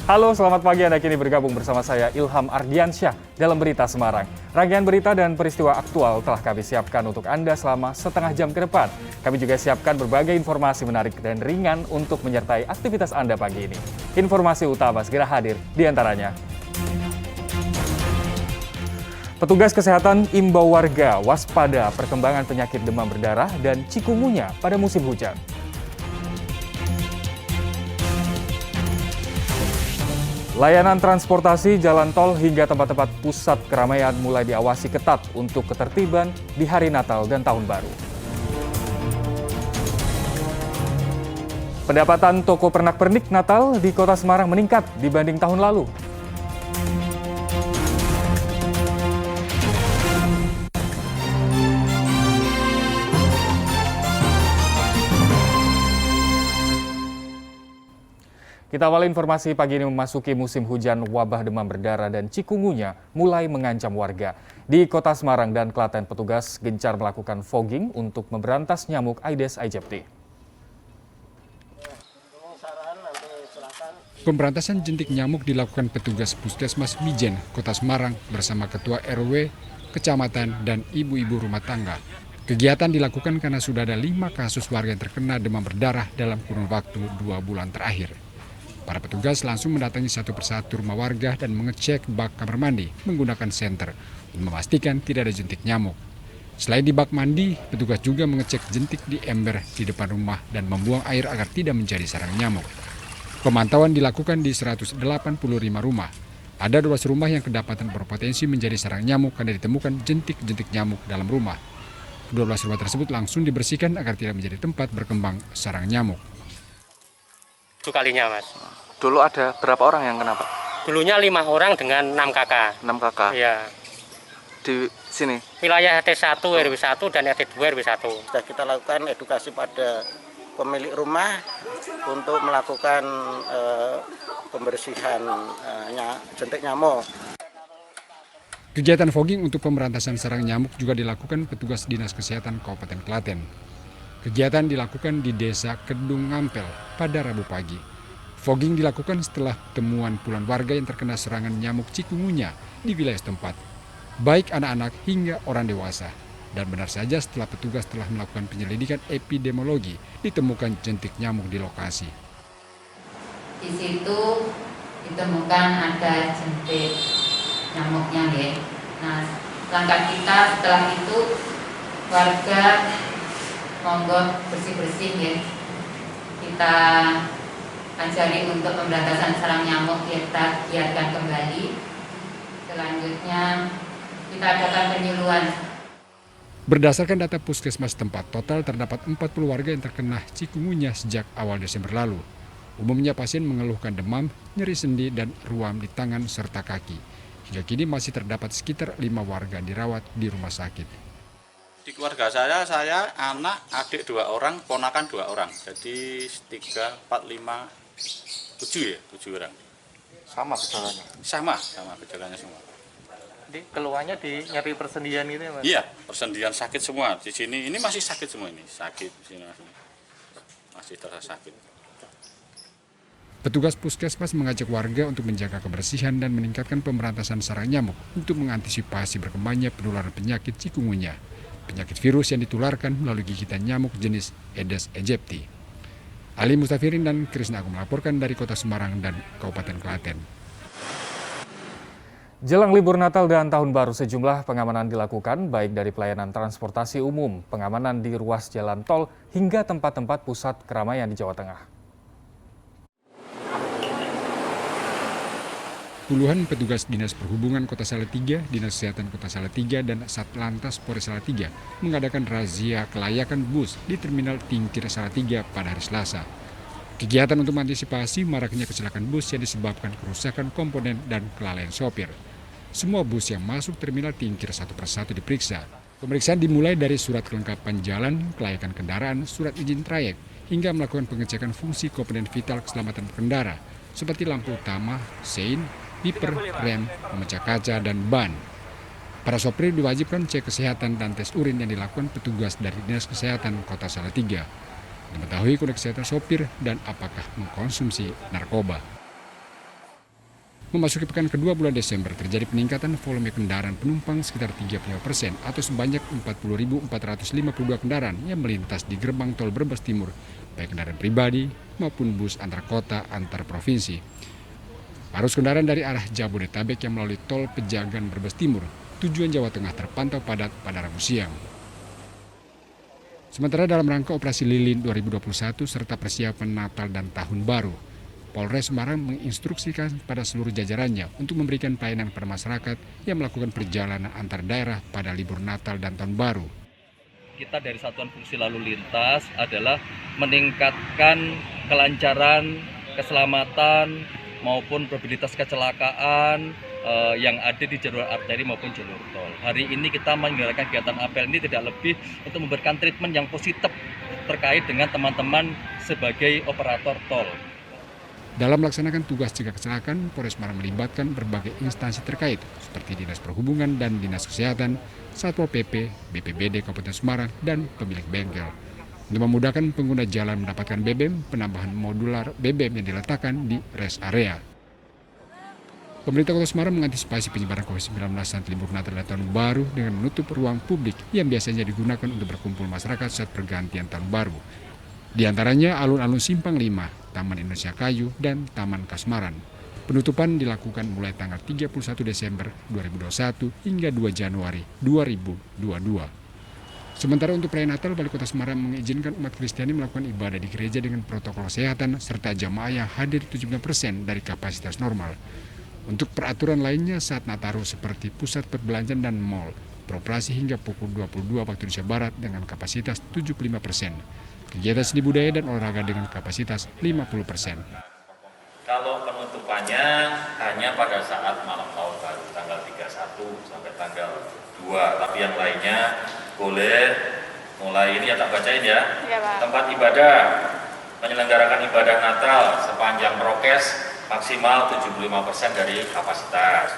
Halo, selamat pagi. Anda kini bergabung bersama saya Ilham Ardiansyah dalam Berita Semarang. Rangkaian berita dan peristiwa aktual telah kami siapkan untuk Anda selama setengah jam ke depan. Kami juga siapkan berbagai informasi menarik dan ringan untuk menyertai aktivitas Anda pagi ini. Informasi utama segera hadir di antaranya. Petugas kesehatan imbau warga waspada perkembangan penyakit demam berdarah dan cikungunya pada musim hujan. Layanan transportasi jalan tol hingga tempat-tempat pusat keramaian mulai diawasi ketat untuk ketertiban di hari Natal dan Tahun Baru. Pendapatan toko pernak-pernik Natal di Kota Semarang meningkat dibanding tahun lalu. Kita awali informasi pagi ini memasuki musim hujan, wabah demam berdarah dan cikungunya mulai mengancam warga. Di Kota Semarang dan Klaten, petugas gencar melakukan fogging untuk memberantas nyamuk Aedes aegypti. Pemberantasan jentik nyamuk dilakukan petugas Puskesmas Mijen, Kota Semarang bersama Ketua RW, Kecamatan, dan ibu-ibu rumah tangga. Kegiatan dilakukan karena sudah ada 5 kasus warga yang terkena demam berdarah dalam kurun waktu 2 bulan terakhir. Para petugas langsung mendatangi satu persatu rumah warga dan mengecek bak kamar mandi menggunakan senter untuk memastikan tidak ada jentik nyamuk. Selain di bak mandi, petugas juga mengecek jentik di ember di depan rumah dan membuang air agar tidak menjadi sarang nyamuk. Pemantauan dilakukan di 185 rumah. Ada 12 rumah yang kedapatan berpotensi menjadi sarang nyamuk karena ditemukan jentik-jentik nyamuk dalam rumah. 12 rumah tersebut langsung dibersihkan agar tidak menjadi tempat berkembang sarang nyamuk. Itu kalinya, Mas. Dulu ada berapa orang yang kena, Pak? Dulunya 5 orang dengan 6 kakak. 6 kakak? Iya. Di sini? Wilayah RT 1, RW 1, dan RT 2, RW 1. Sudah kita lakukan edukasi pada pemilik rumah untuk melakukan pembersihan jentik nyamuk. Kegiatan fogging untuk pemberantasan sarang nyamuk juga dilakukan petugas Dinas Kesehatan Kabupaten Klaten. Kegiatan dilakukan di Desa Kedung Ngampel pada Rabu pagi. Fogging dilakukan setelah temuan puluhan warga yang terkena serangan nyamuk cikungunya di wilayah setempat, baik anak-anak hingga orang dewasa. Dan benar saja setelah petugas telah melakukan penyelidikan epidemiologi, ditemukan jentik nyamuk di lokasi. Di situ ditemukan ada jentik nyamuknya, ya. Nah, langkah kita setelah itu warga monggo bersih-bersih, ya. Kita ajari untuk pemberantasan sarang nyamuk, kita giatkan kembali. Selanjutnya kita adakan penyuluhan. Berdasarkan data puskesmas tempat, total terdapat 40 warga yang terkena cikungunya sejak awal Desember lalu. Umumnya pasien mengeluhkan demam, nyeri sendi, dan ruam di tangan serta kaki. Hingga kini masih terdapat sekitar 5 warga dirawat di rumah sakit. Di keluarga saya anak, adik 2 orang, ponakan 2 orang. Jadi 3, 4, 5, 7 ya, 7 orang. Sama gejalanya? Sama gejalanya semua. Jadi keluhannya di nyeri persendian gitu ya, Mas? Iya, persendian sakit semua. Di sini ini masih sakit semua ini, sakit di sini masih terasa sakit. Petugas puskesmas mengajak warga untuk menjaga kebersihan dan meningkatkan pemberantasan sarang nyamuk untuk mengantisipasi berkembangnya penularan penyakit cikungunya, penyakit virus yang ditularkan melalui gigitan nyamuk jenis Aedes aegypti. Ali Mustafirin dan Krisna Agung melaporkan dari Kota Semarang dan Kabupaten Klaten. Jelang libur Natal dan Tahun Baru, sejumlah pengamanan dilakukan baik dari pelayanan transportasi umum, pengamanan di ruas jalan tol, hingga tempat-tempat pusat keramaian di Jawa Tengah. Puluhan petugas Dinas Perhubungan Kota Salatiga, Dinas Kesehatan Kota Salatiga, dan Satlantas Polres Salatiga mengadakan razia kelayakan bus di Terminal Tingkir Salatiga pada hari Selasa. Kegiatan untuk mengantisipasi maraknya kecelakaan bus yang disebabkan kerusakan komponen dan kelalaian sopir. Semua bus yang masuk Terminal Tingkir satu persatu diperiksa. Pemeriksaan dimulai dari surat kelengkapan jalan, kelayakan kendaraan, surat izin trayek, hingga melakukan pengecekan fungsi komponen vital keselamatan pengendara, seperti lampu utama, sein, wiper, rem, pemecah kaca, dan ban. Para sopir diwajibkan cek kesehatan dan tes urin yang dilakukan petugas dari Dinas Kesehatan Kota Salatiga untuk mengetahui kondisi kesehatan sopir dan apakah mengkonsumsi narkoba. Memasuki pekan kedua bulan Desember, terjadi peningkatan volume kendaraan penumpang sekitar 35% atau sebanyak 40.452 kendaraan yang melintas di gerbang tol Brebes Timur, baik kendaraan pribadi maupun bus antar kota antar provinsi. Arus kendaraan dari arah Jabodetabek yang melalui tol Pejagan Brebes Timur, tujuan Jawa Tengah terpantau padat pada Rabu siang. Sementara dalam rangka operasi Lilin 2021 serta persiapan Natal dan Tahun Baru, Polres Semarang menginstruksikan pada seluruh jajarannya untuk memberikan pelayanan kepada masyarakat yang melakukan perjalanan antar daerah pada libur Natal dan Tahun Baru. Kita dari Satuan Fungsi Lalu Lintas adalah meningkatkan kelancaran, keselamatan, maupun probabilitas kecelakaan yang ada di jalur arteri maupun jalur tol. Hari ini kita menyelenggarakan kegiatan apel ini tidak lebih untuk memberikan treatment yang positif terkait dengan teman-teman sebagai operator tol. Dalam melaksanakan tugas cegah kecelakaan, Polres Semarang melibatkan berbagai instansi terkait seperti Dinas Perhubungan dan Dinas Kesehatan, Satpol PP, BPBD Kabupaten Semarang, dan pemilik bengkel. Untuk memudahkan pengguna jalan mendapatkan BBM, penambahan modular BBM yang diletakkan di rest area. Pemerintah Kota Semarang mengantisipasi penyebaran COVID-19 saat libur Natal dan Tahun Baru dengan menutup ruang publik yang biasanya digunakan untuk berkumpul masyarakat saat pergantian Tahun Baru. Di antaranya alun-alun Simpang 5, Taman Indonesia Kayu, dan Taman Kasmaran. Penutupan dilakukan mulai tanggal 31 Desember 2021 hingga 2 Januari 2022. Sementara untuk perayaan Natal, Wali Kota Semarang mengizinkan umat Kristiani melakukan ibadah di gereja dengan protokol kesehatan serta jamaah yang hadir 70% dari kapasitas normal. Untuk peraturan lainnya saat Nataru seperti pusat perbelanjaan dan mal, beroperasi hingga pukul 22 waktu Indonesia Barat dengan kapasitas 75%. Kegiatan seni budaya dan olahraga dengan kapasitas 50%. Kalau penutupannya hanya pada saat malam tahun baru, tanggal 31 sampai tanggal 2, tapi yang lainnya boleh mulai ini ya tak bacain ya. Tempat ibadah menyelenggarakan ibadah Natal sepanjang prokes maksimal 75% dari kapasitas.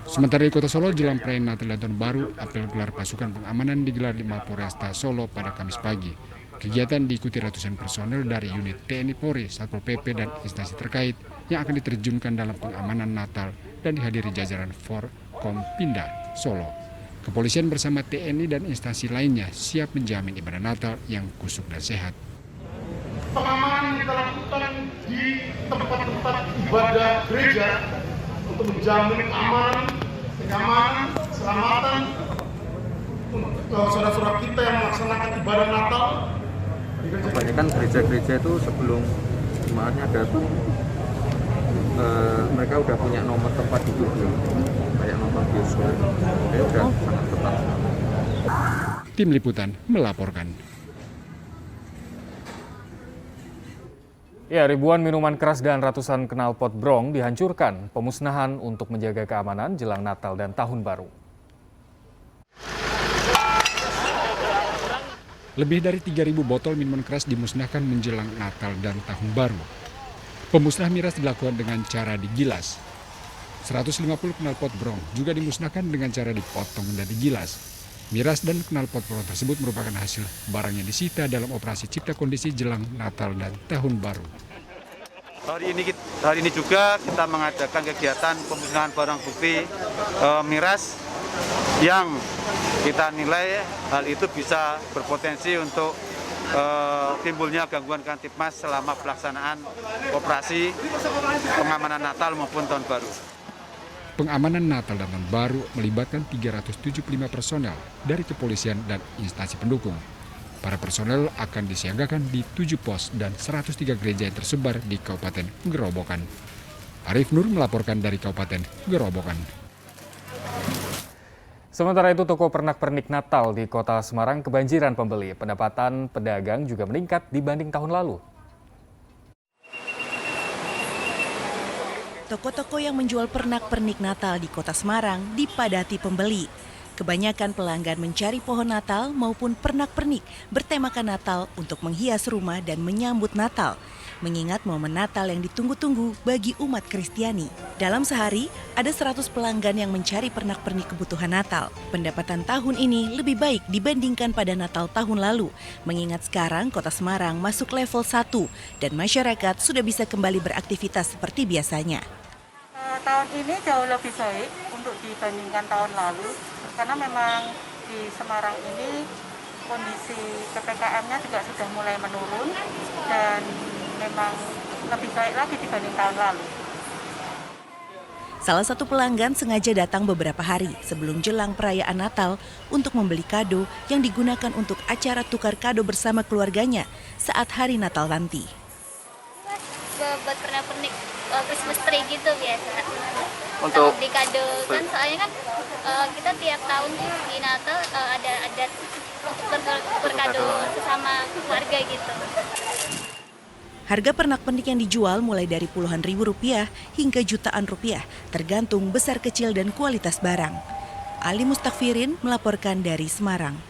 Sementara di Kota Solo, jelang perayaan Natal dan Tahun Baru, apel gelar pasukan pengamanan digelar di Mapolresta Solo pada Kamis pagi. Kegiatan diikuti ratusan personel dari unit TNI Polri, Satpol PP, dan instansi terkait yang akan diterjunkan dalam pengamanan Natal dan dihadiri jajaran Forkompinda Solo. Kepolisian bersama TNI dan instansi lainnya siap menjamin ibadah Natal yang kusuk dan sehat. Pengamanan yang kita lakukan di tempat-tempat ibadah gereja untuk menjamin keamanan, kenyamanan, keselamatan untuk saudara-saudara kita yang melaksanakan ibadah Natal. Kebanyakan gereja-gereja itu sebelum jemaatnya datang, mereka udah punya nomor tempat duduk dulu, kayak nonton bioskop, jadi udah sangat ketat. Tim Liputan melaporkan. Ya, ribuan minuman keras dan ratusan knalpot brong dihancurkan pemusnahan untuk menjaga keamanan jelang Natal dan Tahun Baru. Lebih dari 3.000 botol minuman keras dimusnahkan menjelang Natal dan Tahun Baru. Pemusnahan miras dilakukan dengan cara digilas. 150 knalpot brong juga dimusnahkan dengan cara dipotong dan digilas. Miras dan knalpot brong tersebut merupakan hasil barang yang disita dalam operasi cipta kondisi jelang Natal dan Tahun Baru. Hari ini juga kita mengadakan kegiatan pemusnahan barang bukti miras yang kita nilai hal itu bisa berpotensi untuk timbulnya gangguan Kamtipmas selama pelaksanaan operasi pengamanan Natal maupun Tahun Baru. Pengamanan Natal dan Tahun Baru melibatkan 375 personel dari kepolisian dan instansi pendukung. Para personel akan disiagakan di 7 pos dan 103 gereja yang tersebar di Kabupaten Gerobokan. Arif Nur melaporkan dari Kabupaten Gerobokan. Sementara itu, toko pernak-pernik Natal di Kota Semarang kebanjiran pembeli. Pendapatan pedagang juga meningkat dibanding tahun lalu. Toko-toko yang menjual pernak-pernik Natal di Kota Semarang dipadati pembeli. Kebanyakan pelanggan mencari pohon Natal maupun pernak-pernik bertemakan Natal untuk menghias rumah dan menyambut Natal, mengingat momen Natal yang ditunggu-tunggu bagi umat Kristiani. Dalam sehari, ada 100 pelanggan yang mencari pernak-pernik kebutuhan Natal. Pendapatan tahun ini lebih baik dibandingkan pada Natal tahun lalu, mengingat sekarang Kota Semarang masuk level 1 dan masyarakat sudah bisa kembali beraktivitas seperti biasanya. Tahun ini jauh lebih baik untuk dibandingkan tahun lalu, karena memang di Semarang ini kondisi PPKM-nya juga sudah mulai menurun dan memang lebih baik lagi dibanding tahun lalu. Salah satu pelanggan sengaja datang beberapa hari sebelum jelang perayaan Natal untuk membeli kado yang digunakan untuk acara tukar kado bersama keluarganya saat hari Natal nanti. Buat pernak-pernik Christmas tree gitu biasa. Untuk beli kado kan soalnya kan kita tiap tahun di Natal ada adat berkado sesama keluarga gitu. Harga pernak-pernik yang dijual mulai dari puluhan ribu rupiah hingga jutaan rupiah, tergantung besar kecil dan kualitas barang. Ali Mustakfirin melaporkan dari Semarang.